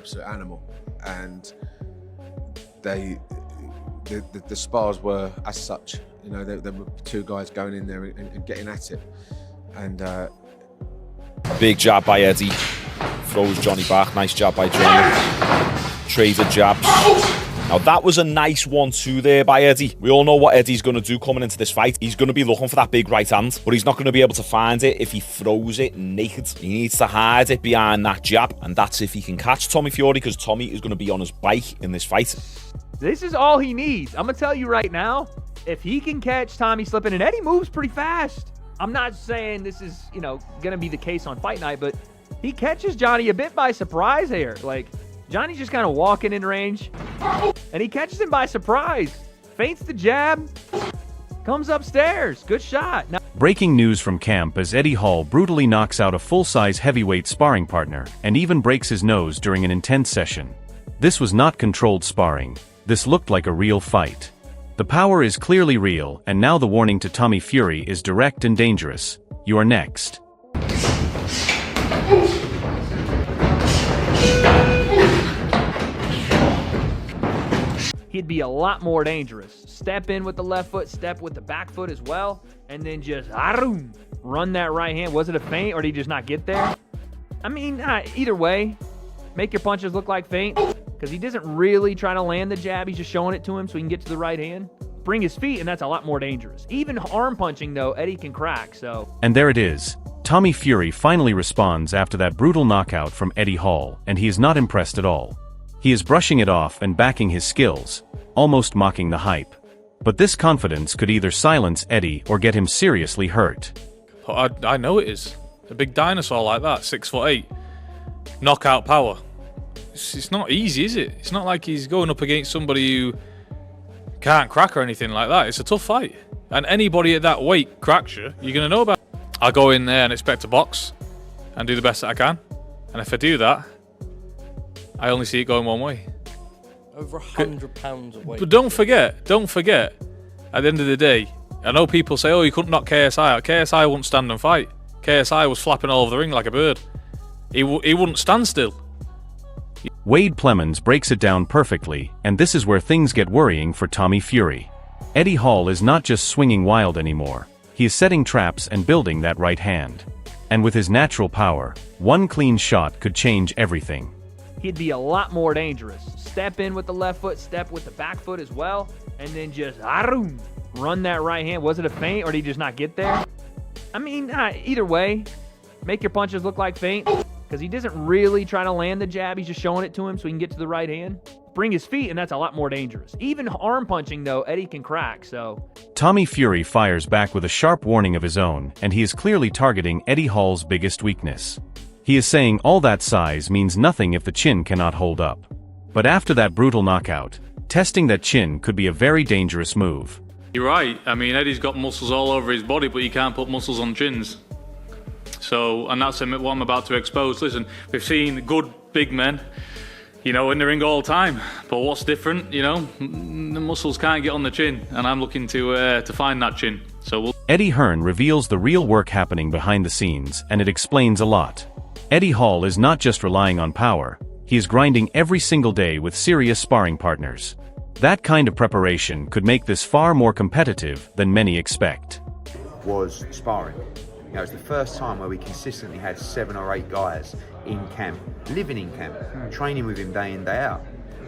absolute animal, and the spars were as such. You know, there were two guys going in there and getting at it, and big jab by Eddie, throws Johnny back. Nice jab by Johnny. Traded jabs. Now that was a nice 1-2 there by Eddie. We all know what Eddie's going to do coming into this fight. He's going to be looking for that big right hand, but he's not going to be able to find it if he throws it naked. He needs to hide it behind that jab, and that's if he can catch Tommy Fury, because Tommy is going to be on his bike in this fight. This is all he needs. I'm going to tell you right now, if he can catch Tommy slipping, and Eddie moves pretty fast. I'm not saying this is, you know, going to be the case on fight night, but he catches Johnny a bit by surprise here. Like, Johnny's just kind of walking in range, and he catches him by surprise. Feints the jab, comes upstairs. Good shot. Now, breaking news from camp as Eddie Hall brutally knocks out a full-size heavyweight sparring partner and even breaks his nose during an intense session. This was not controlled sparring. This looked like a real fight. The power is clearly real, and now the warning to Tommy Fury is direct and dangerous. You are next. he'd be a lot more dangerous. Step in with the left foot, step with the back foot as well, and then just run that right hand. Was it a feint, or did he just not get there? I mean, either way, make your punches look like feint, because he doesn't really try to land the jab. He's just showing it to him so he can get to the right hand. Bring his feet, and that's a lot more dangerous. Even arm punching, though, Eddie can crack, so... And there it is. Tommy Fury finally responds after that brutal knockout from Eddie Hall, and he is not impressed at all. He is brushing it off and backing his skills, almost mocking the hype. But this confidence could either silence Eddie or get him seriously hurt. I know it is. A big dinosaur like that, 6'8", knockout power. It's not easy, is it? It's not like he's going up against somebody who can't crack or anything like that. It's a tough fight. And anybody at that weight cracks you, you're going to know about it. I go in there and expect to box and do the best that I can. And if I do that, I only see it going one way. Over 100 pounds of weight. But don't forget, at the end of the day, I know people say, oh, you couldn't knock KSI out. KSI wouldn't stand and fight. KSI was flapping all over the ring like a bird. He wouldn't stand still. Wade Plemons breaks it down perfectly, and this is where things get worrying for Tommy Fury. Eddie Hall is not just swinging wild anymore. He is setting traps and building that right hand. And with his natural power, one clean shot could change everything. He'd be a lot more dangerous. Step in with the left foot, step with the back foot as well, and then just run that right hand. Was it a feint, or did he just not get there? I mean, either way, make your punches look like feint, because he doesn't really try to land the jab. He's just showing it to him so he can get to the right hand. Bring his feet, and that's a lot more dangerous. Even arm punching, though, Eddie can crack, so... Tommy Fury fires back with a sharp warning of his own, and he is clearly targeting Eddie Hall's biggest weakness. He is saying all that size means nothing if the chin cannot hold up. But after that brutal knockout, testing that chin could be a very dangerous move. You're right. I mean, Eddie's got muscles all over his body, but he can't put muscles on chins. So, and that's what I'm about to expose. Listen, we've seen good big men, in the ring all the time. But what's different, the muscles can't get on the chin, and I'm looking to find that chin. So Eddie Hearn reveals the real work happening behind the scenes, and it explains a lot. Eddie Hall is not just relying on power, he is grinding every single day with serious sparring partners. That kind of preparation could make this far more competitive than many expect. Was sparring. It was the first time where we consistently had 7 or 8 guys in camp, living in camp, training with him day in, day out.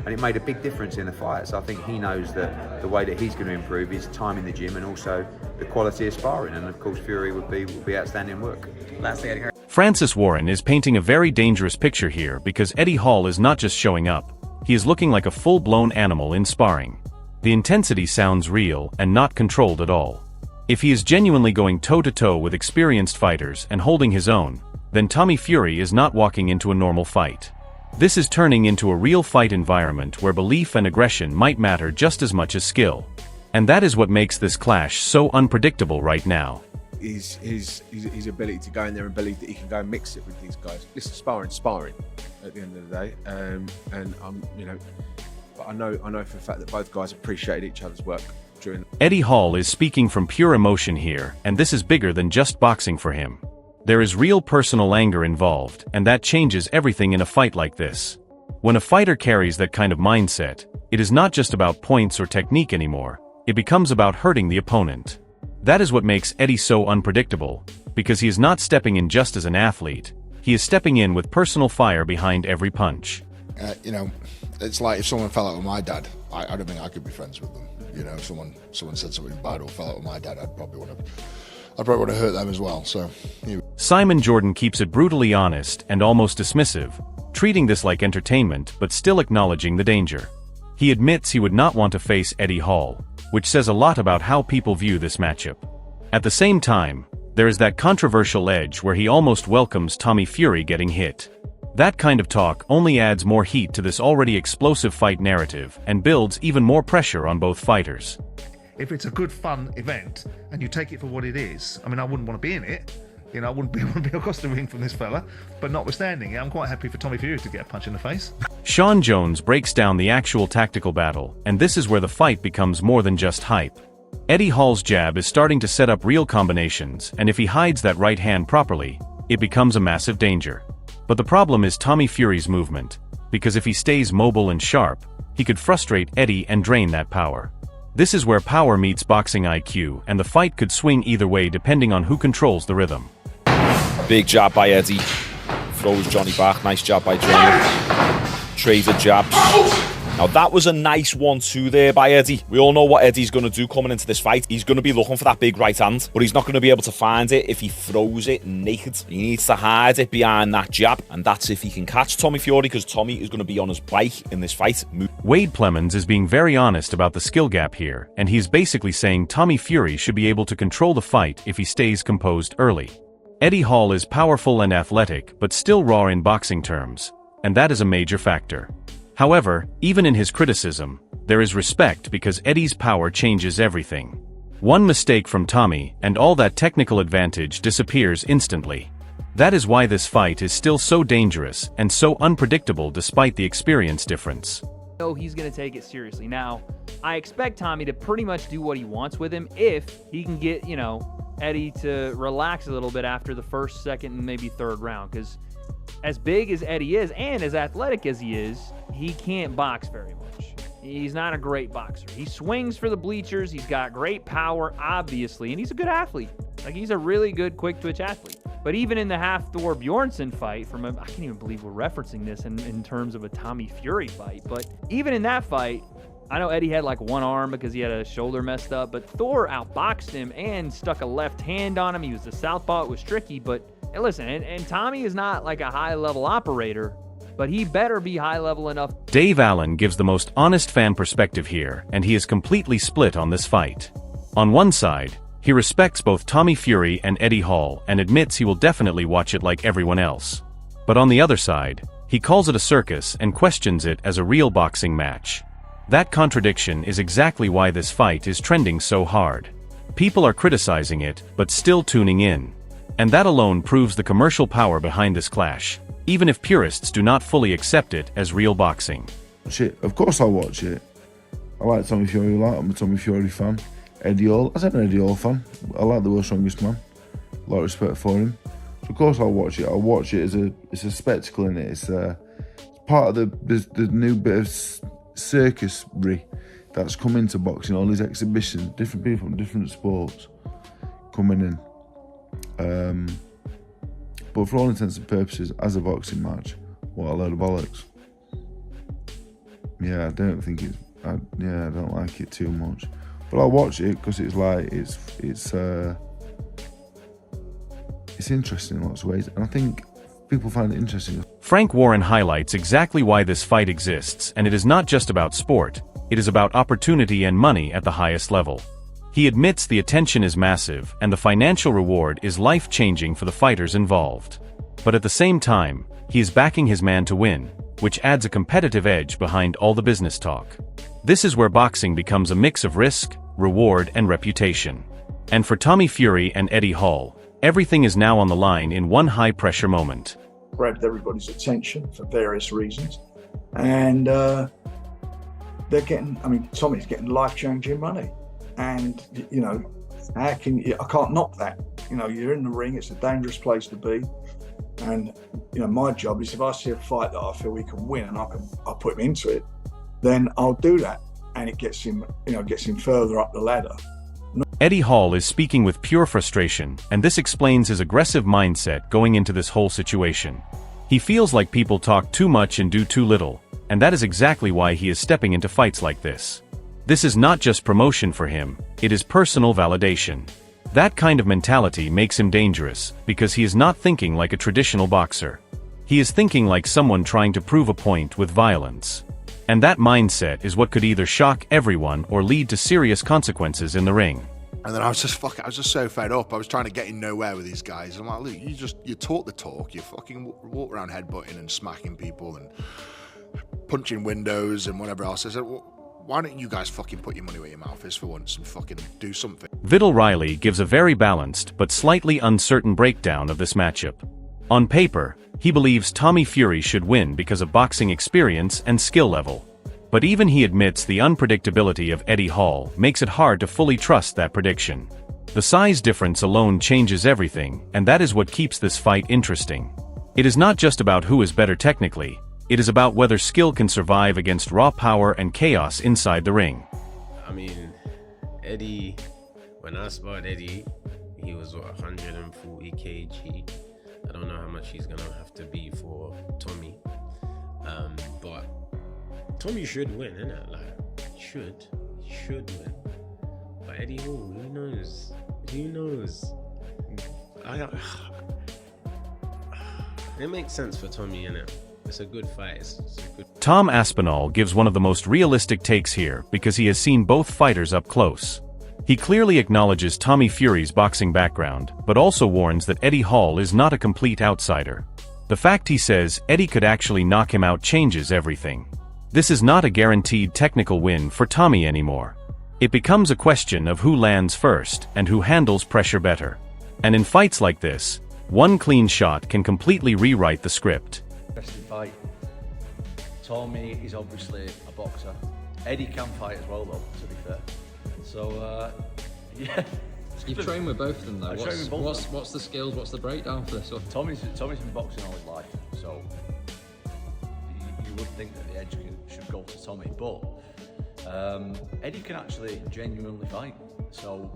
And it made a big difference in the fights. I think he knows that the way that he's going to improve is time in the gym and also the quality of sparring. And of course, Fury would be outstanding work. Lastly, Eddie Hearn. Francis Warren is painting a very dangerous picture here because Eddie Hall is not just showing up. He is looking like a full-blown animal in sparring. The intensity sounds real and not controlled at all. If he is genuinely going toe-to-toe with experienced fighters and holding his own, then Tommy Fury is not walking into a normal fight. This is turning into a real fight environment where belief and aggression might matter just as much as skill. And that is what makes this clash so unpredictable right now. His ability to go in there and believe that he can go and mix it with these guys. Listen, sparring at the end of the day. But I know for a fact that both guys appreciated each other's work during. Eddie Hall is speaking from pure emotion here, and this is bigger than just boxing for him. There is real personal anger involved, and that changes everything in a fight like this. When a fighter carries that kind of mindset, it is not just about points or technique anymore, it becomes about hurting the opponent. That is what makes Eddie so unpredictable, because he is not stepping in just as an athlete, he is stepping in with personal fire behind every punch. You know, it's like if someone fell out with my dad, I don't think I could be friends with them. You know, if someone said something bad or fell out with my dad, I'd probably want to hurt them as well. So, Simon Jordan keeps it brutally honest and almost dismissive, treating this like entertainment but still acknowledging the danger. He admits he would not want to face Eddie Hall, which says a lot about how people view this matchup. At the same time, there is that controversial edge where he almost welcomes Tommy Fury getting hit. That kind of talk only adds more heat to this already explosive fight narrative and builds even more pressure on both fighters. If it's a good fun event and you take it for what it is, I mean, I wouldn't want to be in it. You know, I wouldn't want to be across the ring from this fella. But notwithstanding, I'm quite happy for Tommy Fury to get a punch in the face. Sean Jones breaks down the actual tactical battle, and this is where the fight becomes more than just hype. Eddie Hall's jab is starting to set up real combinations, and if he hides that right hand properly, it becomes a massive danger. But the problem is Tommy Fury's movement, because if he stays mobile and sharp, he could frustrate Eddie and drain that power. This is where power meets boxing IQ, and the fight could swing either way depending on who controls the rhythm. Big jab by Eddie. Throws Johnny back. Nice jab by Johnny. Traded jabs. Now that was a nice 1-2 there by Eddie. We all know what Eddie's going to do coming into this fight. He's going to be looking for that big right hand, but he's not going to be able to find it if he throws it naked. He needs to hide it behind that jab, and that's if he can catch Tommy Fury, because Tommy is going to be on his bike in this fight. Wade Plemons is being very honest about the skill gap here, and he's basically saying Tommy Fury should be able to control the fight if he stays composed early. Eddie Hall is powerful and athletic, but still raw in boxing terms, and that is a major factor. However, even in his criticism, there is respect because Eddie's power changes everything. One mistake from Tommy, and all that technical advantage disappears instantly. That is why this fight is still so dangerous and so unpredictable despite the experience difference. He's going to take it seriously. Now, I expect Tommy to pretty much do what he wants with him if he can get, Eddie to relax a little bit after the first, second, and maybe third round, because as big as Eddie is and as athletic as he is, he can't box very much. He's not a great boxer. He swings for the bleachers. He's got great power, obviously, and he's a good athlete. Like, he's a really good quick-twitch athlete. But even in the Hafthor Bjornsson fight, I can't even believe we're referencing this in terms of a Tommy Fury fight, but even in that fight, I know Eddie had like one arm because he had a shoulder messed up, but Thor outboxed him and stuck a left hand on him. He was the southpaw. It was tricky, but and listen, and Tommy is not like a high-level operator, but he better be high-level enough. Dave Allen gives the most honest fan perspective here, and he is completely split on this fight. On one side, he respects both Tommy Fury and Eddie Hall and admits he will definitely watch it like everyone else. But on the other side, he calls it a circus and questions it as a real boxing match. That contradiction is exactly why this fight is trending so hard. People are criticizing it, but still tuning in. And that alone proves the commercial power behind this clash, even if purists do not fully accept it as real boxing. Of course I'll watch it. I like Tommy Fury a lot. I'm a Tommy Fury fan. Eddie Hall, I'm an Eddie Hall fan. I like the world's strongest man. A lot of respect for him. So of course I'll watch it. I'll watch it as it's a spectacle in it. It's part of the new bit of circusry that's come into boxing. All these exhibitions, different people from different sports coming in. But for all intents and purposes, as a boxing match, what a load of bollocks. Yeah, I don't think I don't like it too much. But I'll watch it because it's interesting in lots of ways, and I think people find it interesting. Frank Warren highlights exactly why this fight exists, and it is not just about sport, it is about opportunity and money at the highest level. He admits the attention is massive, and the financial reward is life-changing for the fighters involved. But at the same time, he is backing his man to win, which adds a competitive edge behind all the business talk. This is where boxing becomes a mix of risk, reward, and reputation. And for Tommy Fury and Eddie Hall, everything is now on the line in one high-pressure moment. Grabbed everybody's attention for various reasons, and Tommy's getting life-changing money. And, I can't knock that. You're in the ring, it's a dangerous place to be. And my job is, if I see a fight that I feel he can win and I'll put him into it, then I'll do that, and it gets him further up the ladder. Eddie Hall is speaking with pure frustration, and this explains his aggressive mindset going into this whole situation. He feels like people talk too much and do too little, and that is exactly why he is stepping into fights like this. This is not just promotion for him, it is personal validation. That kind of mentality makes him dangerous, because he is not thinking like a traditional boxer. He is thinking like someone trying to prove a point with violence. And that mindset is what could either shock everyone or lead to serious consequences in the ring. And then I was just so fed up. I was trying to get in nowhere with these guys. I'm like, look, you talk the talk. You fucking walk around headbutting and smacking people and punching windows and whatever else. I said, well, why don't you guys fucking put your money where your mouth is for once and fucking do something? Rivalry gives a very balanced but slightly uncertain breakdown of this matchup. On paper, he believes Tommy Fury should win because of boxing experience and skill level. But even he admits the unpredictability of Eddie Hall makes it hard to fully trust that prediction. The size difference alone changes everything, and that is what keeps this fight interesting. It is not just about who is better technically, it is about whether skill can survive against raw power and chaos inside the ring. I mean, Eddie, when I sparred Eddie, he was 140 kg. I don't know how much he's gonna have to be for Tommy, but Tommy should win, innit? Like, should win. But Eddie Hall, who knows? It makes sense for Tommy, innit? It's a good fight. It's a good... Tom Aspinall gives one of the most realistic takes here because he has seen both fighters up close. He clearly acknowledges Tommy Fury's boxing background, but also warns that Eddie Hall is not a complete outsider. The fact he says Eddie could actually knock him out changes everything. This is not a guaranteed technical win for Tommy anymore. It becomes a question of who lands first and who handles pressure better. And in fights like this, one clean shot can completely rewrite the script. Interesting fight. Tommy is obviously a boxer. Eddie can fight as well, though, to be fair. So, yeah. You've trained with both of them, though. I've trained with both. What's the skills? What's the breakdown for this one? Tommy's been boxing all his life, so you would think that the edge should go to Tommy, but Eddie can actually genuinely fight. So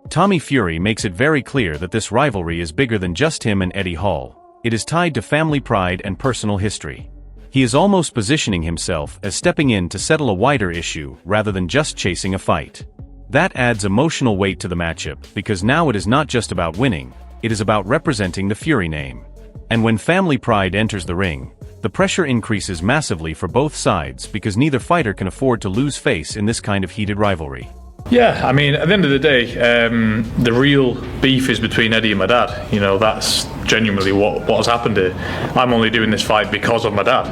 Tommy Fury makes it very clear that this rivalry is bigger than just him and Eddie Hall. It is tied to family pride and personal history. He is almost positioning himself as stepping in to settle a wider issue rather than just chasing a fight. That adds emotional weight to the matchup because now it is not just about winning, it is about representing the Fury name. And when family pride enters the ring, the pressure increases massively for both sides because neither fighter can afford to lose face in this kind of heated rivalry. Yeah, I mean, at the end of the day, the real beef is between Eddie and my dad. You know, that's genuinely what has happened here. I'm only doing this fight because of my dad.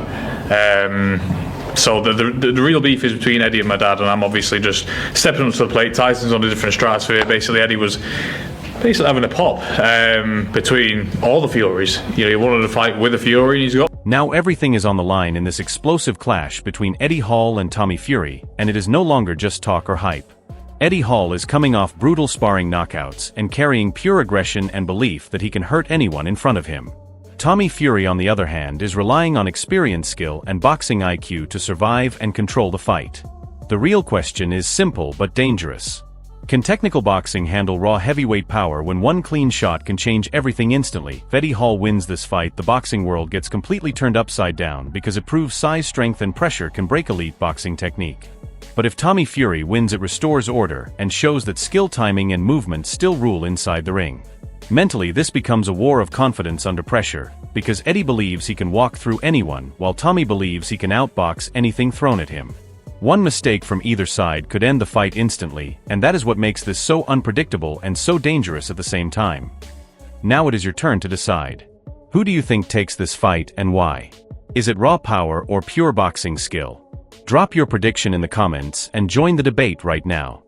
So the real beef is between Eddie and my dad, and I'm obviously just stepping up to the plate. Tyson's on a different stratosphere. Basically, Eddie was having a pop between all the Furies. You know, he wanted to fight with a Fury, and he's got... Now everything is on the line in this explosive clash between Eddie Hall and Tommy Fury, and it is no longer just talk or hype. Eddie Hall is coming off brutal sparring knockouts and carrying pure aggression and belief that he can hurt anyone in front of him. Tommy Fury, on the other hand, is relying on experience, skill, and boxing IQ to survive and control the fight. The real question is simple but dangerous. Can technical boxing handle raw heavyweight power when one clean shot can change everything instantly? If Eddie Hall wins this fight, the boxing world gets completely turned upside down because it proves size, strength, and pressure can break elite boxing technique. But if Tommy Fury wins, it restores order and shows that skill, timing, and movement still rule inside the ring. Mentally, this becomes a war of confidence under pressure, because Eddie believes he can walk through anyone, while Tommy believes he can outbox anything thrown at him. One mistake from either side could end the fight instantly, and that is what makes this so unpredictable and so dangerous at the same time. Now it is your turn to decide. Who do you think takes this fight and why? Is it raw power or pure boxing skill? Drop your prediction in the comments and join the debate right now.